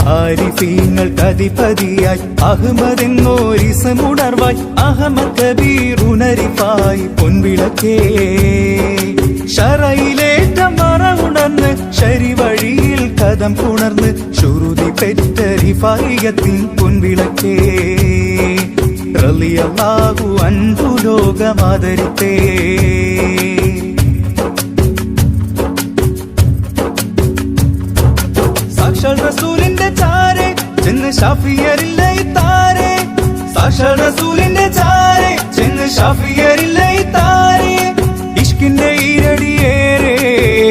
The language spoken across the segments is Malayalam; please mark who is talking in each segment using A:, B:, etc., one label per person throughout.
A: ആരിഫീങ്ങൾക്കധിപതിയായി അഹ്മദെന്നോരിസമുണർവായി അഹമ്മദ് കബീർ ഉണരിപ്പായി പൊൻവിളക്കേ ശറയിലേറ്റം മറ ഉണർന്ന് ശരിവഴിയിൽ കദം പുണർന്ന് ശ്രുതി പെറ്റ റിഫായിയത്തിൻ പൊൻവിളക്കേ റളിയല്ലാഹു അൻഹു ലോകമാദരിത്തേ സാക്ഷാൽ റസൂലിന്റെ ചാരെ ചെന്ന് ഷാഫിയരില്ല താരെ സാക്ഷാൽ റസൂലിന്റെ ചാരെ ചെന്ന് ഷാഫിയരില്ല താരെ ഇഷ്കിന്റെ ഈരടിയേറെ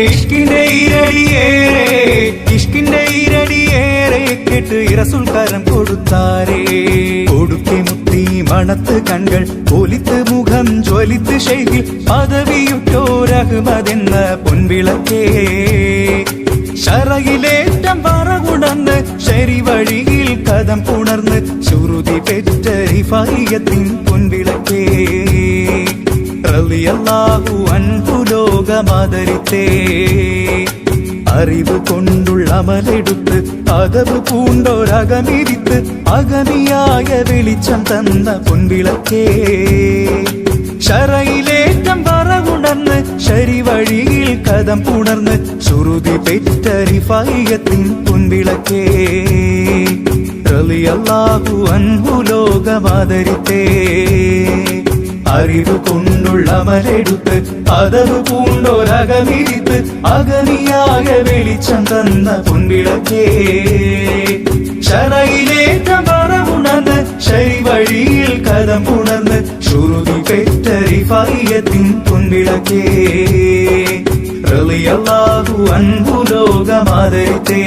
A: ഇഷ്കിന്റെ ഈരടിയേറെ ഇഷ്കിന്റെ ഈരടിയേറെ കേട്ട് റസൂൽ കരം കൊടുത്താരേ കൊടുക്കെ മുത്തി മണത്ത് കൺകൾ ഒലിത്ത് മുഖം ജ്വലിത്ത് ശൈഖിൽ പദവിയുറ്റോരഹ്മദെന്ന പൊൻവിളക്കേ ശറയിലേറ്റം പറകുണർന്ന് ശരിവഴിയിൽ കദം പുണർന്ന് ശ്രുതി പെറ്റ റിഫായിയത്തിൻ പൊൻവിളക്കേ റളിയല്ലാഹു അൻഹു ലോകമാദരിത്തേ അറിവ് കൊണ്ടുള്ള അമലെടുത്ത് അതവ് പൂണ്ടോരകമിരിത്ത് അഗമിയായ വെളിച്ചം തന്ന പൊൻവിളക്കേ ശറയിലേറ്റം പറകുണർന്ന് ശരിവഴിയിൽ കദം പുണർന്ന് ശ്രുതി പെറ്റ റിഫായിയത്തിൻ പൊൻവിളക്കേ റളിയല്ലാഹു അൻഹു ലോകമാദരിത്തേ അറിവ് കൊണ്ടുള്ള അമലെടുത്ത് അതവ് പൂണ്ടോരകമിരിത്ത് അഗമിയായ വെളിച്ചം തന്ന പൊൻവിളക്കേ ശറയിലേറ്റം പറകുണർന്ന് ശരിവഴിയിൽ കദം പുണർന്ന് ശ്രുതി പെറ്റ റിഫായിയത്തിൻ പൊൻവിളക്കേ റളിയല്ലാഹു അൻഹു ലോകമാദരിത്തേ